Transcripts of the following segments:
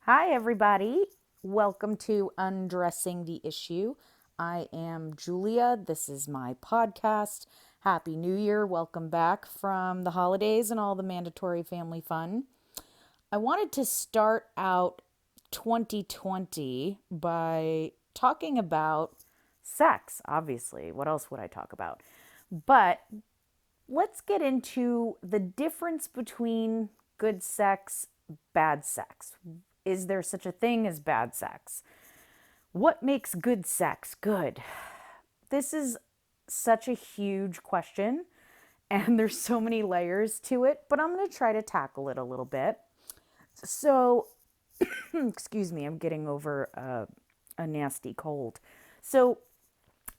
Hi, everybody. Welcome to Undressing the Issue. I am Julia. This is my podcast. Happy New Year. Welcome back from the holidays and all the mandatory family fun. I wanted to start out 2020 by talking about sex, obviously. What else would I talk about? But let's get into the difference between good sex, bad sex. Is there such a thing as bad sex? What makes good sex good? This is such a huge question, and there's so many layers to it, but I'm going to try to tackle it a little bit. So, excuse me, I'm getting over a nasty cold. So,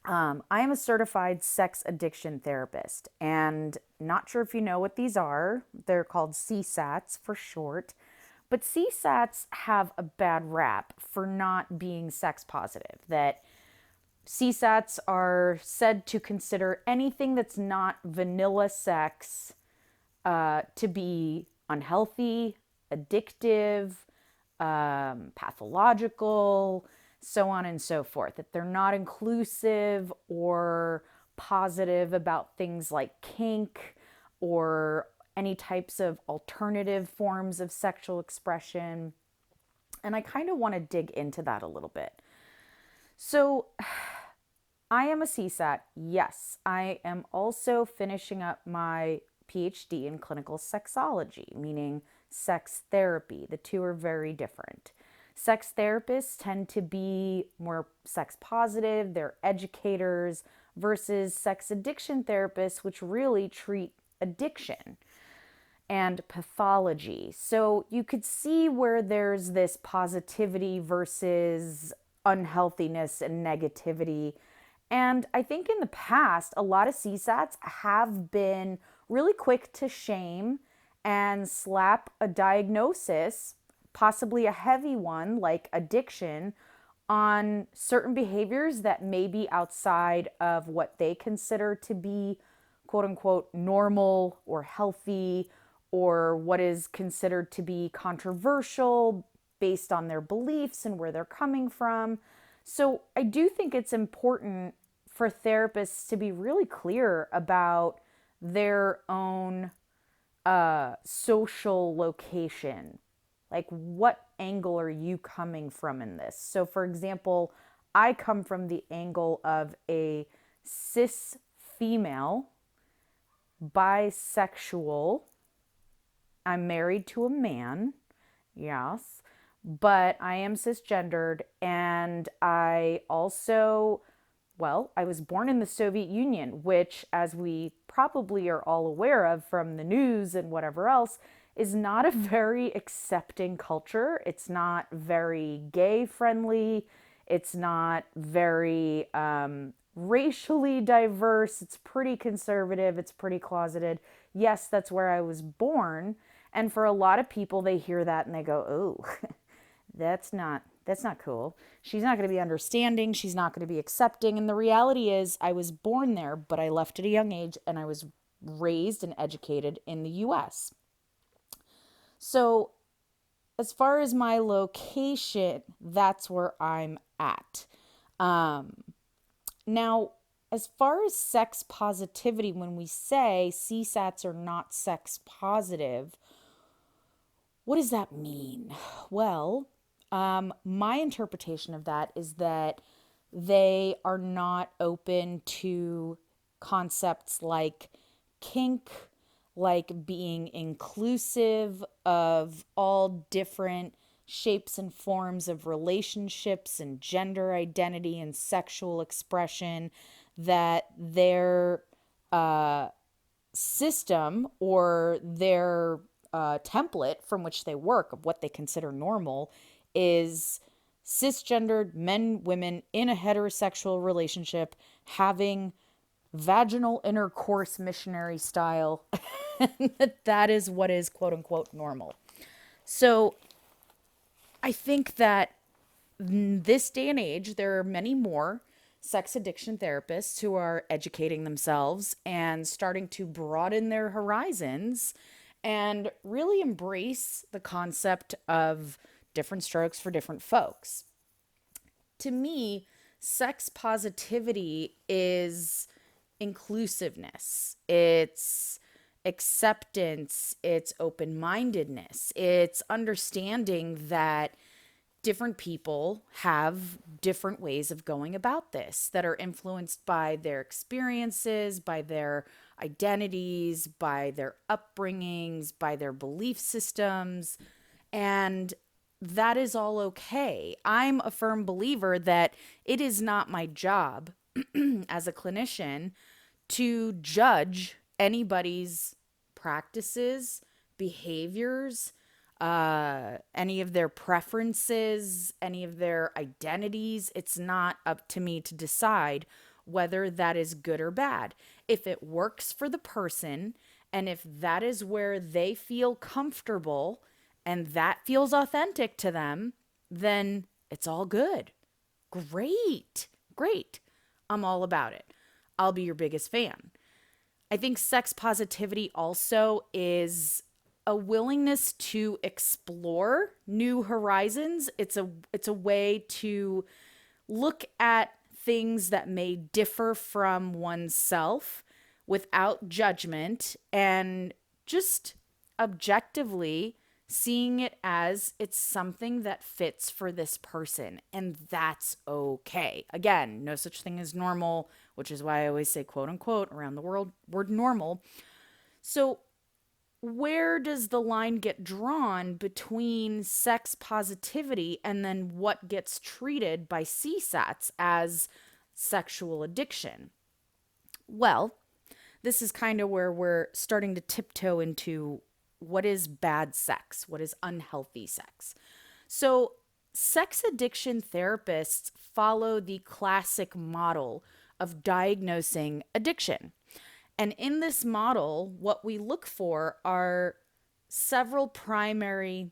I am a certified sex addiction therapist, and not sure if you know what these are. They're called CSATs for short. But CSATs have a bad rap for not being sex positive. That CSATs are said to consider anything that's not vanilla sex to be unhealthy, addictive, pathological, so on and so forth. That they're not inclusive or positive about things like kink or any types of alternative forms of sexual expression. And I kind of want to dig into that a little bit. So, I am a CSAT. Yes, I am also finishing up my PhD in clinical sexology, meaning sex therapy. The two are very different. Sex therapists tend to be more sex positive, they're educators, versus sex addiction therapists, which really treat addiction and pathology. So you could see where there's this positivity versus unhealthiness and negativity. And I think in the past, a lot of CSATs have been really quick to shame and slap a diagnosis, possibly a heavy one like addiction, on certain behaviors that may be outside of what they consider to be quote unquote normal or healthy, or what is considered to be controversial based on their beliefs and where they're coming from. So I do think it's important for therapists to be really clear about their own social location. Like, what angle are you coming from in this? So, for example, I come from the angle of a cis female, bisexual. I'm married to a man, yes, but I am cisgendered, and I also, well, I was born in the Soviet Union, which, as we probably are all aware of from the news and whatever else, is not a very accepting culture. It's not very gay friendly. It's not very racially diverse. It's pretty conservative. It's pretty closeted. Yes, that's where I was born. And for a lot of people, they hear that and they go, "Oh, that's not cool. She's not going to be understanding. She's not going to be accepting." And the reality is, I was born there, but I left at a young age and I was raised and educated in the US. So, as far as my location, that's where I'm at. Um, Now, as far as sex positivity, when we say CSATs are not sex positive, what does that mean? Well, my interpretation of that is that they are not open to concepts like kink, like being inclusive of all different shapes and forms of relationships and gender identity and sexual expression, that their system or their template from which they work of what they consider normal is cisgendered men, women in a heterosexual relationship having vaginal intercourse missionary style. And that is what is quote unquote normal. So I think that in this day and age, there are many more sex addiction therapists who are educating themselves and starting to broaden their horizons and really embrace the concept of different strokes for different folks. To me, sex positivity is inclusiveness, it's acceptance, it's open mindedness, it's understanding that different people have different ways of going about this that are influenced by their experiences, by their identities, by their upbringings, by their belief systems. And that is all okay. I'm a firm believer that it is not my job as a clinician to judge anybody's practices, behaviors, any of their preferences, any of their identities. It's not up to me to decide whether that is good or bad. If it works for the person, and if that is where they feel comfortable and that feels authentic to them, then it's all good. Great. Great. I'm all about it. I'll be your biggest fan. I think sex positivity also is a willingness to explore new horizons. It's a way to look at things that may differ from oneself without judgment and just objectively seeing it as it's something that fits for this person, and that's okay. Again, no such thing as normal, which is why I always say quote unquote around the world word normal. So where does the line get drawn between sex positivity and then what gets treated by CSATs as sexual addiction? Well, this is kind of where we're starting to tiptoe into what is bad sex, what is unhealthy sex. So, sex addiction therapists follow the classic model of diagnosing addiction. And in this model, what we look for are several primary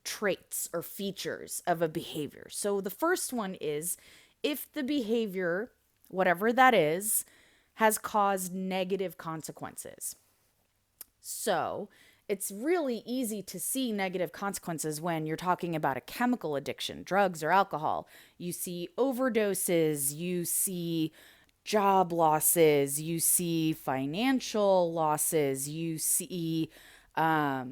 traits or features of a behavior. So the first one is if the behavior, whatever that is, has caused negative consequences. So it's really easy to see negative consequences when you're talking about a chemical addiction, drugs or alcohol. You see overdoses, you see job losses, you see financial losses, you see health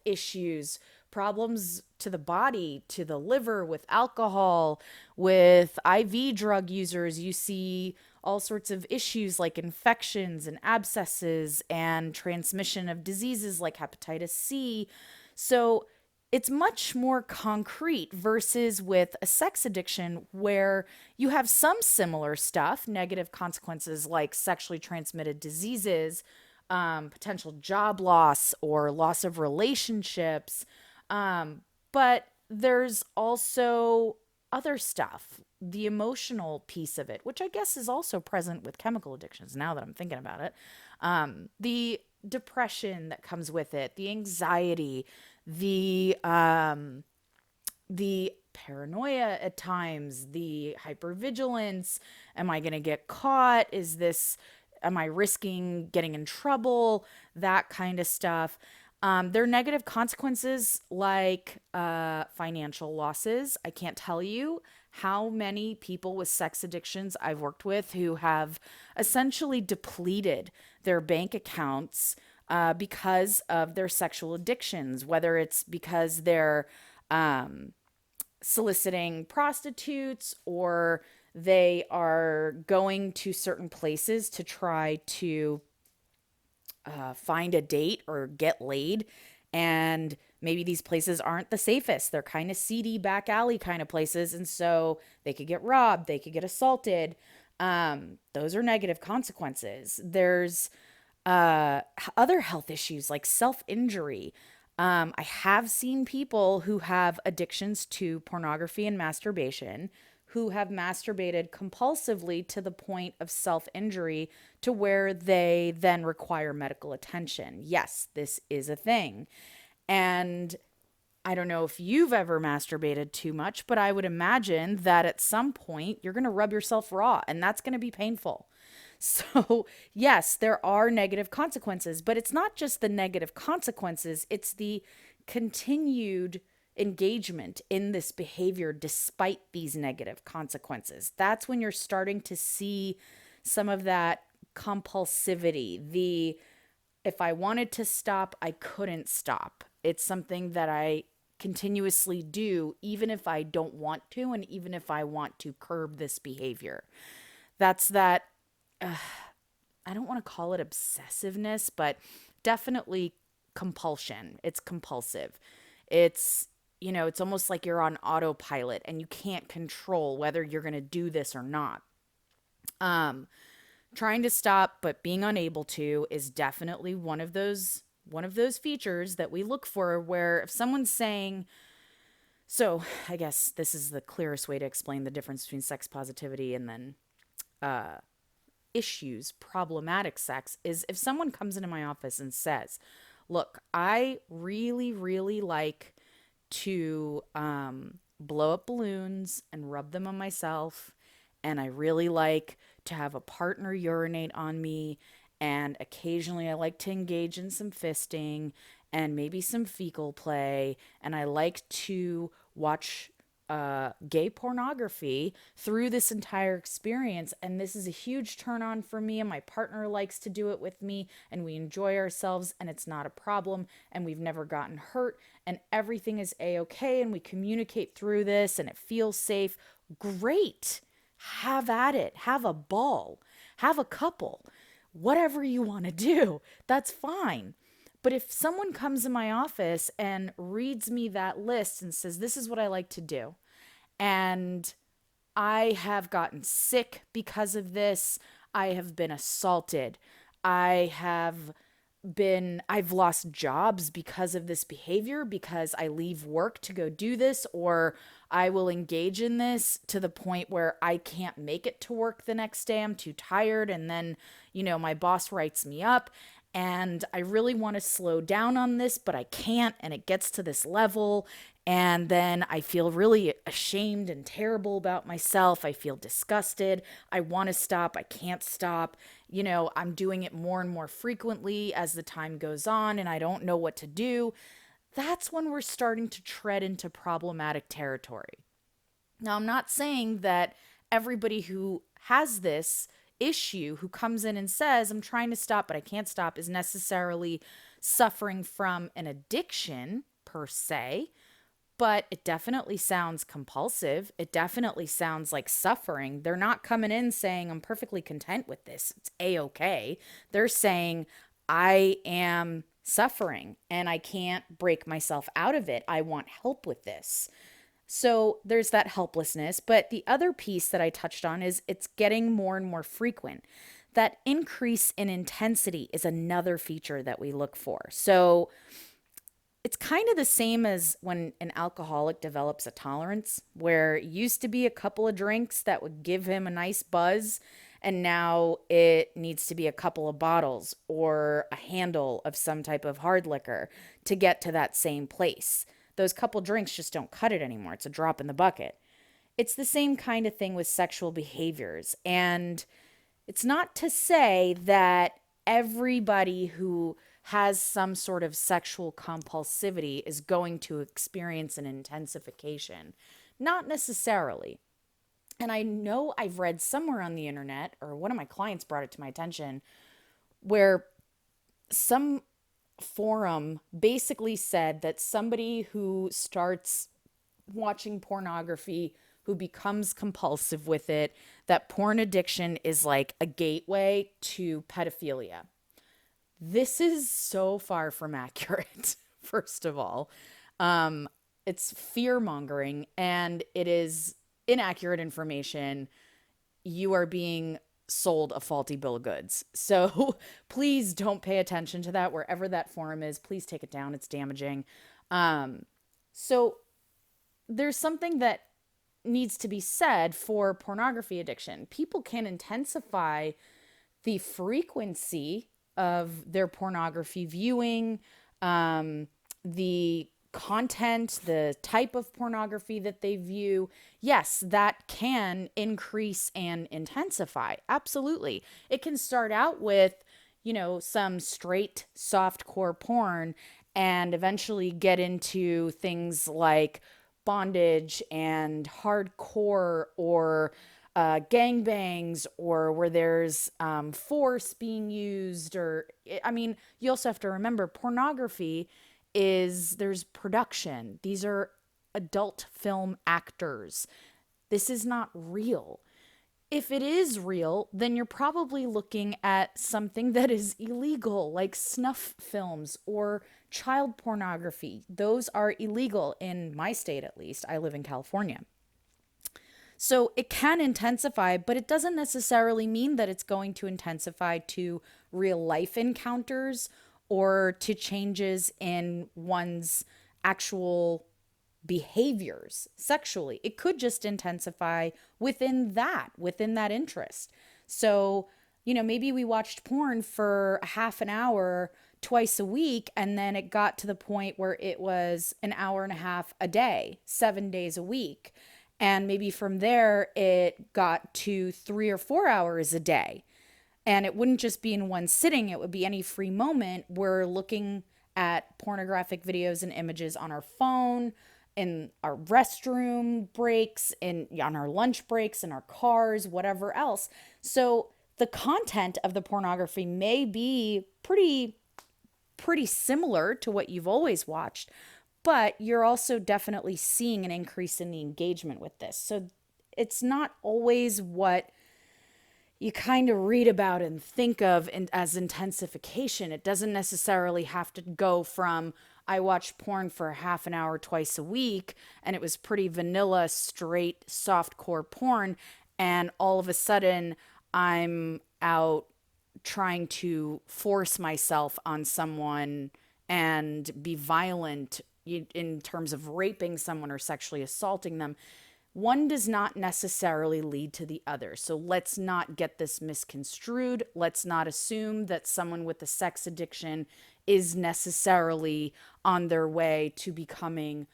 issues, problems to the body, to the liver with alcohol, with IV drug users. You see all sorts of issues like infections and abscesses and transmission of diseases like hepatitis C. So it's much more concrete versus with a sex addiction where you have some similar stuff, negative consequences like sexually transmitted diseases, potential job loss or loss of relationships. But there's also other stuff, the emotional piece of it, which I guess is also present with chemical addictions now that I'm thinking about it. The depression that comes with it, the anxiety, the paranoia at times, the hypervigilance. Am I going to get caught? Am I risking getting in trouble? That kind of stuff. There are negative consequences like financial losses. I can't tell you how many people with sex addictions I've worked with who have essentially depleted their bank accounts because of their sexual addictions, whether it's because they're soliciting prostitutes or they are going to certain places to try to find a date or get laid. And maybe these places aren't the safest. They're kind of seedy back alley kind of places. And so they could get robbed, they could get assaulted. Those are negative consequences. There's other health issues like self-injury. I have seen people who have addictions to pornography and masturbation who have masturbated compulsively to the point of self-injury to where they then require medical attention. Yes, this is a thing. And I don't know if you've ever masturbated too much, but I would imagine that at some point you're going to rub yourself raw, and that's going to be painful. So, yes, there are negative consequences, but it's not just the negative consequences, it's the continued engagement in this behavior despite these negative consequences. That's when you're starting to see some of that compulsivity. The if I wanted to stop, I couldn't stop. It's something that I continuously do, even if I don't want to, and even if I want to curb this behavior. That's that, I don't want to call it obsessiveness, but definitely compulsion. It's compulsive. It's, it's almost like you're on autopilot and you can't control whether you're going to do this or not. Um, Trying to stop but being unable to is definitely one of those features that we look for, where if someone's saying, so I guess this is the clearest way to explain the difference between sex positivity and then issues, problematic sex, is if someone comes into my office and says, look, I really, really like to blow up balloons and rub them on myself. And I really like to have a partner urinate on me. And occasionally I like to engage in some fisting and maybe some fecal play. And I like to watch gay pornography through this entire experience. And this is a huge turn on for me. And my partner likes to do it with me. And we enjoy ourselves. And it's not a problem. And we've never gotten hurt. And everything is A-okay. And we communicate through this. And it feels safe. Great. Have at it. Have a ball. Have a couple. Whatever you want to do. That's fine. But if someone comes in my office and reads me that list and says, this is what I like to do, and I have gotten sick because of this, I have been assaulted, I've lost jobs because of this behavior, because I leave work to go do this, or I will engage in this to the point where I can't make it to work the next day. I'm too tired. And then, my boss writes me up and I really want to slow down on this, but I can't. And it gets to this level. And then I feel really ashamed and terrible about myself. I feel disgusted. I want to stop. I can't stop. I'm doing it more and more frequently as the time goes on, and I don't know what to do. That's when we're starting to tread into problematic territory. Now, I'm not saying that everybody who has this issue, who comes in and says, I'm trying to stop, but I can't stop, is necessarily suffering from an addiction per se. But it definitely sounds compulsive. It definitely sounds like suffering. They're not coming in saying, I'm perfectly content with this. It's A-okay. They're saying, I am suffering and I can't break myself out of it. I want help with this. So there's that helplessness. But the other piece that I touched on is it's getting more and more frequent. That increase in intensity is another feature that we look for. So it's kind of the same as when an alcoholic develops a tolerance, where it used to be a couple of drinks that would give him a nice buzz, and now it needs to be a couple of bottles or a handle of some type of hard liquor to get to that same place. Those couple drinks just don't cut it anymore. It's a drop in the bucket. It's the same kind of thing with sexual behaviors. And it's not to say that everybody who has some sort of sexual compulsivity is going to experience an intensification. Not necessarily. And I know I've read somewhere on the internet, or one of my clients brought it to my attention, where some forum basically said that somebody who starts watching pornography, who becomes compulsive with it, that porn addiction is like a gateway to pedophilia. This is so far from accurate, first of all. It's fear mongering and it is inaccurate information. You are being sold a faulty bill of goods. So please don't pay attention to that. Wherever that forum is, please take it down. It's damaging. So there's something that needs to be said for pornography addiction. People can intensify the frequency of their pornography viewing, the content, the type of pornography that they view. Yes, that can increase and intensify. Absolutely. It can start out with, some straight softcore porn, and eventually get into things like bondage and hardcore, or gangbangs, or where there's force being used. Or, I mean, you also have to remember pornography is there's production. These are adult film actors. This is not real. If it is real, then you're probably looking at something that is illegal, like snuff films or child pornography. Those are illegal in my state, at least. I live in California. So it can intensify, but it doesn't necessarily mean that it's going to intensify to real life encounters or to changes in one's actual behaviors sexually. It could just intensify within that interest. So, maybe we watched porn for half an hour twice a week, and then it got to the point where it was an hour and a half a day, 7 days a week. And maybe from there, it got to 3 or 4 hours a day. And it wouldn't just be in one sitting, it would be any free moment. We're looking at pornographic videos and images on our phone, in our restroom breaks, on our lunch breaks, in our cars, whatever else. So the content of the pornography may be pretty similar to what you've always watched, but you're also definitely seeing an increase in the engagement with this. So it's not always what you kind of read about and think of as intensification. It doesn't necessarily have to go from I watched porn for half an hour twice a week and it was pretty vanilla, straight, softcore porn, and all of a sudden I'm out trying to force myself on someone and be violent in terms of raping someone or sexually assaulting them. One does not necessarily lead to the other. So let's not get this misconstrued. Let's not assume that someone with a sex addiction is necessarily on their way to becoming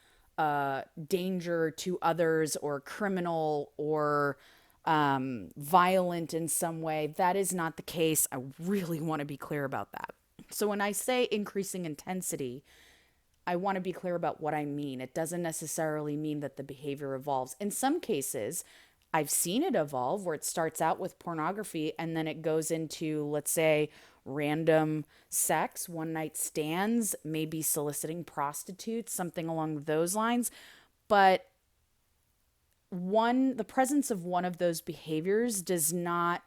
danger to others or criminal or violent in some way. That is not the case. I really want to be clear about that. So when I say increasing intensity, I want to be clear about what I mean. It doesn't necessarily mean that the behavior evolves. In some cases, I've seen it evolve where it starts out with pornography and then it goes into, let's say, random sex, one night stands, maybe soliciting prostitutes, something along those lines. But the presence of one of those behaviors does not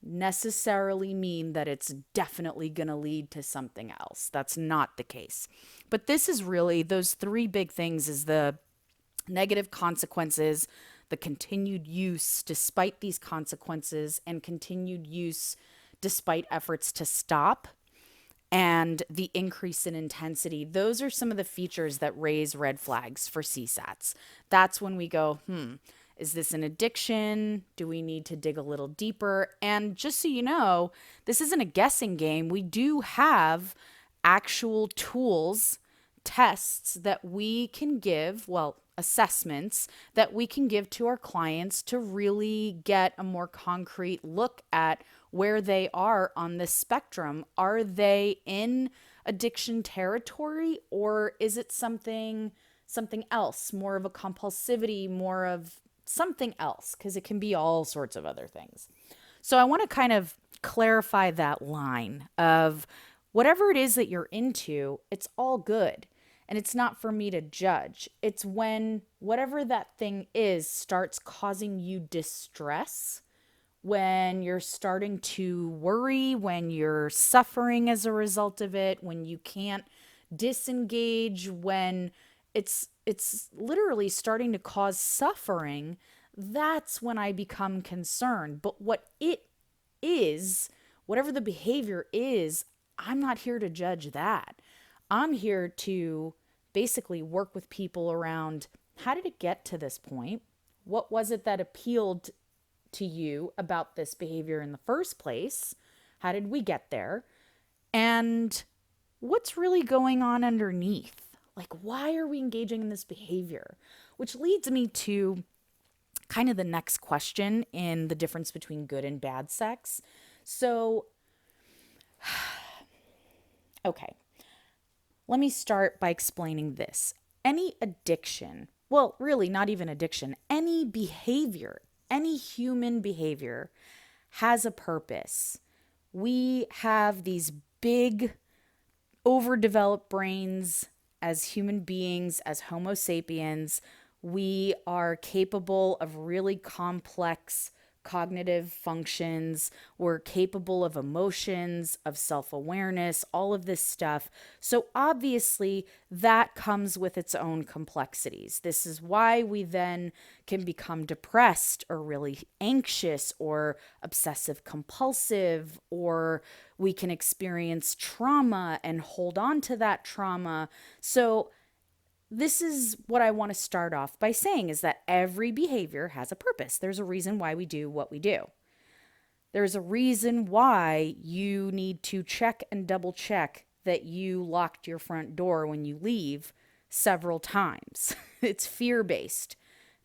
necessarily mean that it's definitely going to lead to something else. That's not the case. But this is really those three big things: is the negative consequences, the continued use despite these consequences, and continued use despite efforts to stop, and the increase in intensity. Those are some of the features that raise red flags for CSATs. That's when we go, is this an addiction? Do we need to dig a little deeper? And just so you know, this isn't a guessing game. We do have actual tools, tests that we can give, assessments that we can give to our clients to really get a more concrete look at where they are on this spectrum. Are they in addiction territory, or is it something else, more of a compulsivity, more of something else? Because it can be all sorts of other things. So I want to kind of clarify that line of whatever it is that you're into, it's all good. And it's not for me to judge. It's when whatever that thing is starts causing you distress, when you're starting to worry, when you're suffering as a result of it, when you can't disengage, when it's literally starting to cause suffering, that's when I become concerned. But what it is, whatever the behavior is, I'm not here to judge that. I'm here to basically work with people around, how did it get to this point? What was it that appealed to you about this behavior in the first place? How did we get there? And what's really going on underneath? Like, why are we engaging in this behavior? Which leads me to kind of the next question in the difference between good and bad sex. So, okay. Let me start by explaining this. Any addiction, well, really not even addiction, any behavior, any human behavior has a purpose. We have these big, overdeveloped brains as human beings, as Homo sapiens. We are capable of really complex cognitive functions. We're capable of emotions, of self awareness, all of this stuff. So, obviously, that comes with its own complexities. This is why we then can become depressed or really anxious or obsessive compulsive, or we can experience trauma and hold on to that trauma. So, this is what I want to start off by saying is that every behavior has a purpose. There's a reason why we do what we do. There's a reason why you need to check and double check that you locked your front door when you leave several times. It's fear-based.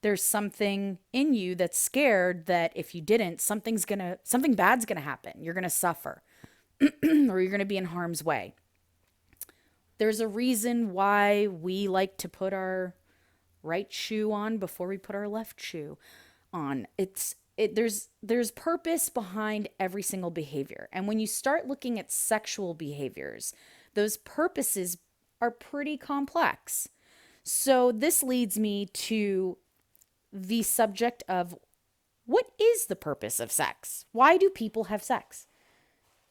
There's something in you that's scared that if you didn't, something bad's going to happen. You're going to suffer or you're going to be in harm's way. There's a reason why we like to put our right shoe on before we put our left shoe on. There's purpose behind every single behavior. And when you start looking at sexual behaviors, those purposes are pretty complex. So this leads me to the subject of what is the purpose of sex? Why do people have sex?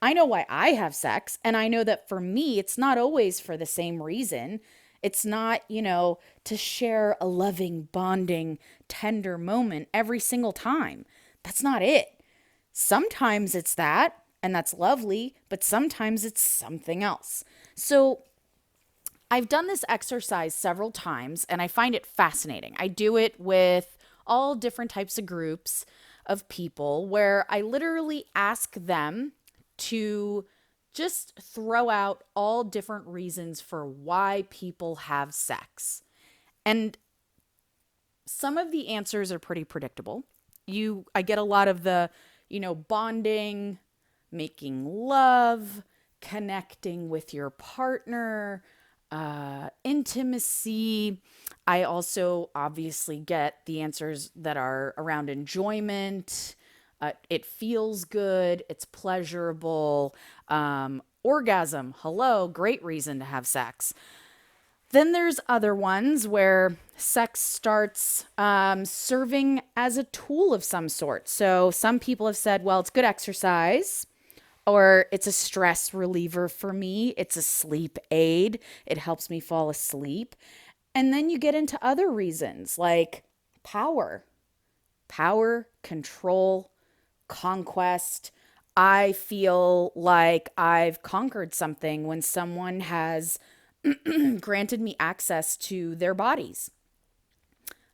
I know why I have sex, and I know that for me, it's not always for the same reason. It's not, to share a loving, bonding, tender moment every single time. That's not it. Sometimes it's that, and that's lovely, but sometimes it's something else. So I've done this exercise several times, and I find it fascinating. I do it with all different types of groups of people where I literally ask them to just throw out all different reasons for why people have sex. And some of the answers are pretty predictable. I get a lot of the, bonding, making love, connecting with your partner, intimacy. I also obviously get the answers that are around enjoyment. It feels good. It's pleasurable. Orgasm. Hello. Great reason to have sex. Then there's other ones where sex starts serving as a tool of some sort. So some people have said, well, it's good exercise, or it's a stress reliever for me. It's a sleep aid. It helps me fall asleep. And then you get into other reasons like power, control, conquest. I feel like I've conquered something when someone has granted me access to their bodies.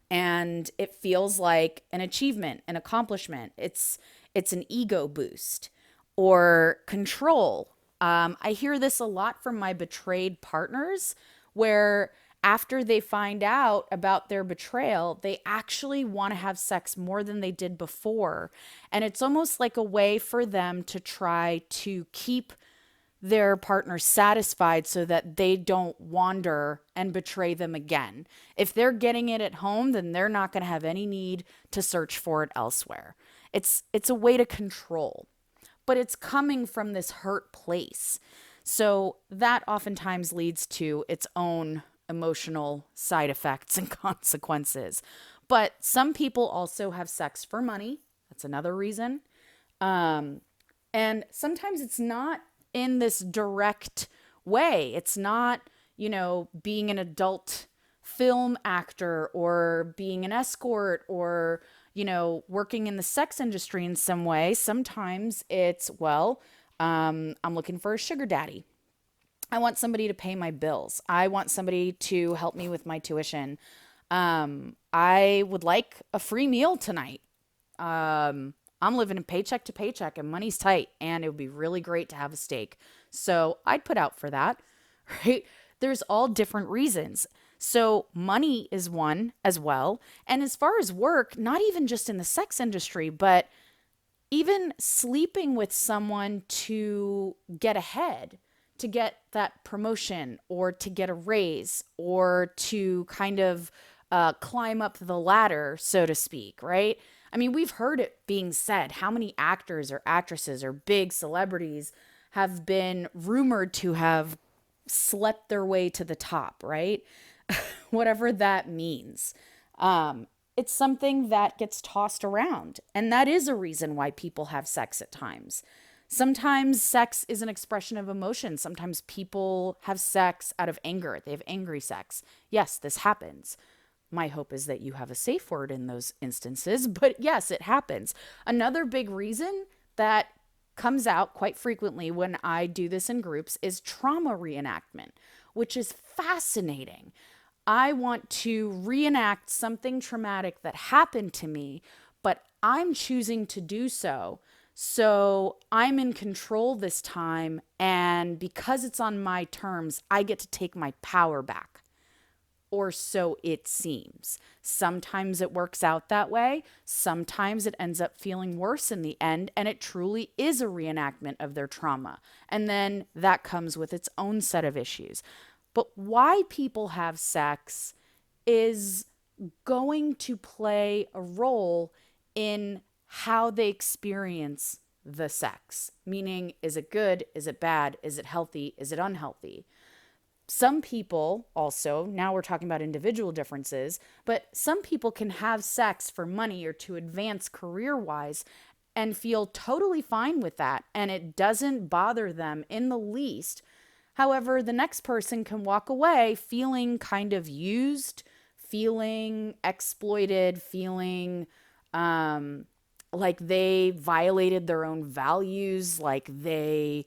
And it feels like an achievement, an accomplishment. It's an ego boost or control. I hear this a lot from my betrayed partners where after they find out about their betrayal, they actually want to have sex more than they did before. And it's almost like a way for them to try to keep their partner satisfied so that they don't wander and betray them again. If they're getting it at home, then they're not going to have any need to search for it elsewhere. It's a way to control, but it's coming from this hurt place. So that oftentimes leads to its own emotional side effects and consequences. But some people also have sex for money. That's another reason. And sometimes it's not in this direct way. It's not, being an adult film actor or being an escort or, working in the sex industry in some way. Sometimes it's, I'm looking for a sugar daddy. I want somebody to pay my bills. I want somebody to help me with my tuition. I would like a free meal tonight. I'm living paycheck to paycheck and money's tight, and it would be really great to have a steak. So I'd put out for that, right? There's all different reasons. So money is one as well. And as far as work, not even just in the sex industry, but even sleeping with someone to get ahead, to get that promotion or to get a raise or to kind of climb up the ladder, so to speak, right? I mean, we've heard it being said. How many actors or actresses or big celebrities have been rumored to have slept their way to the top, right? Whatever that means. It's something that gets tossed around. And that is a reason why people have sex at times. Sometimes sex is an expression of emotion. Sometimes people have sex out of anger. They have angry sex. Yes, this happens. My hope is that you have a safe word in those instances, but yes, it happens. Another big reason that comes out quite frequently when I do this in groups is trauma reenactment, which is fascinating. I want to reenact something traumatic that happened to me, but I'm choosing to do so. So I'm in control this time. And because it's on my terms, I get to take my power back. Or so it seems. Sometimes it works out that way. Sometimes it ends up feeling worse in the end, and it truly is a reenactment of their trauma. And then that comes with its own set of issues. But why people have sex is going to play a role in how they experience the sex. Meaning, is it good? Is it bad? Is it healthy? Is it unhealthy? Some people also, now we're talking about individual differences, but some people can have sex for money or to advance career wise and feel totally fine with that. And it doesn't bother them in the least. However, the next person can walk away feeling kind of used, feeling exploited, feeling like they violated their own values, like they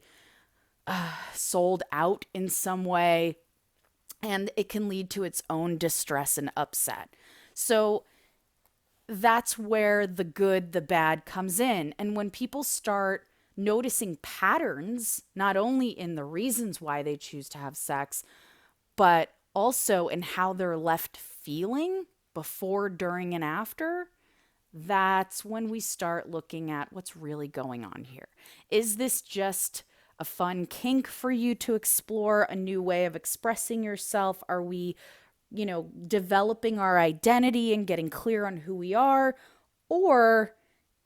sold out in some way, and it can lead to its own distress and upset. So that's where the good, the bad comes in. And when people start noticing patterns, not only in the reasons why they choose to have sex, but also in how they're left feeling before, during, and after, that's when we start looking at what's really going on here. Is this just a fun kink for you to explore, a new way of expressing yourself? Are we, developing our identity and getting clear on who we are? Or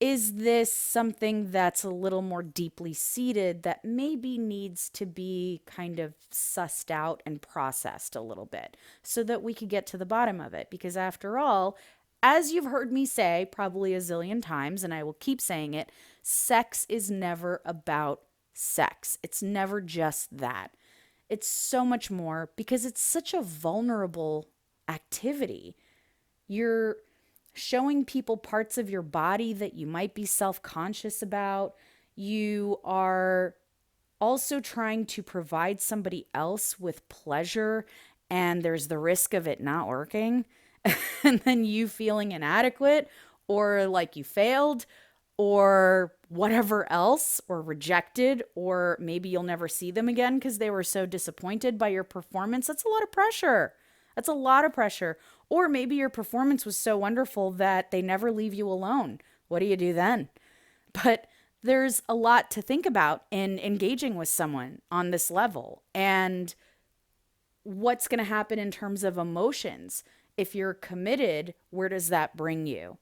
is this something that's a little more deeply seated that maybe needs to be kind of sussed out and processed a little bit so that we could get to the bottom of it? Because after all, as you've heard me say probably a zillion times, and I will keep saying it, sex is never about sex. It's never just that. It's so much more because it's such a vulnerable activity. You're showing people parts of your body that you might be self-conscious about. You are also trying to provide somebody else with pleasure, and there's the risk of it not working, and then you feeling inadequate or like you failed or whatever else, or rejected, or maybe you'll never see them again because they were so disappointed by your performance. That's a lot of pressure. That's a lot of pressure. Or maybe your performance was so wonderful that they never leave you alone. What do you do then? But there's a lot to think about in engaging with someone on this level, and what's going to happen in terms of emotions. If you're committed, where does that bring you?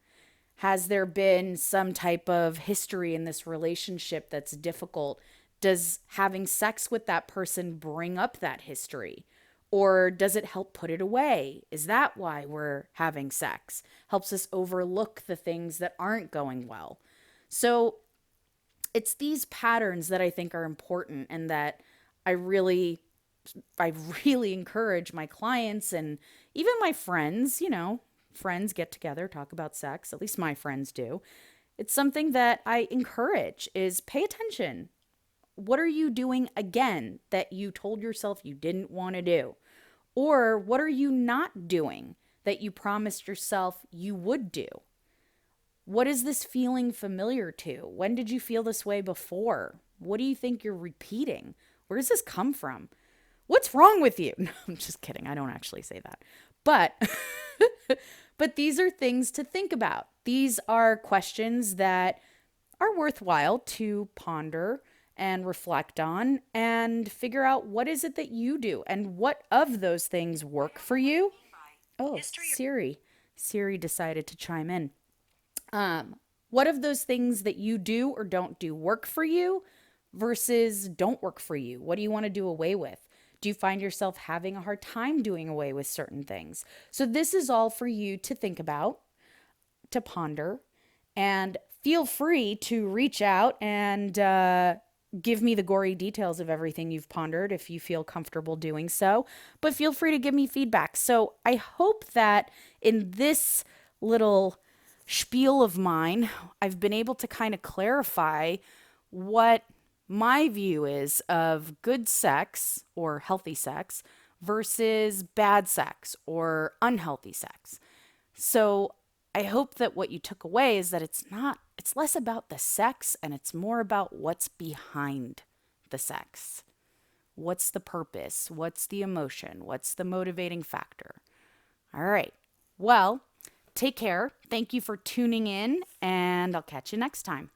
Has there been some type of history in this relationship that's difficult? Does having sex with that person bring up that history? Or does it help put it away? Is that why we're having sex? Helps us overlook the things that aren't going well. So it's these patterns that I think are important, and that I really encourage my clients and even my friends, friends get together, talk about sex. At least my friends do. It's something that I encourage is pay attention. What are you doing again that you told yourself you didn't want to do? Or what are you not doing that you promised yourself you would do? What is this feeling familiar to? When did you feel this way before? What do you think you're repeating? Where does this come from? What's wrong with you? No, I'm just kidding. I don't actually say that. But but these are things to think about. These are questions that are worthwhile to ponder and reflect on and figure out what is it that you do and what of those things work for you. Oh, Siri. Siri decided to chime in. What of those things that you do or don't do work for you versus don't work for you? What do you want to do away with? Do you find yourself having a hard time doing away with certain things? So, this is all for you to think about, to ponder, and feel free to reach out and give me the gory details of everything you've pondered if you feel comfortable doing so. But feel free to give me feedback. So I hope that in this little spiel of mine, I've been able to kind of clarify what my view is of good sex or healthy sex versus bad sex or unhealthy sex. So I hope that what you took away is that it's less about the sex and it's more about what's behind the sex. What's the purpose? What's the emotion? What's the motivating factor? All right. Well, take care. Thank you for tuning in, and I'll catch you next time.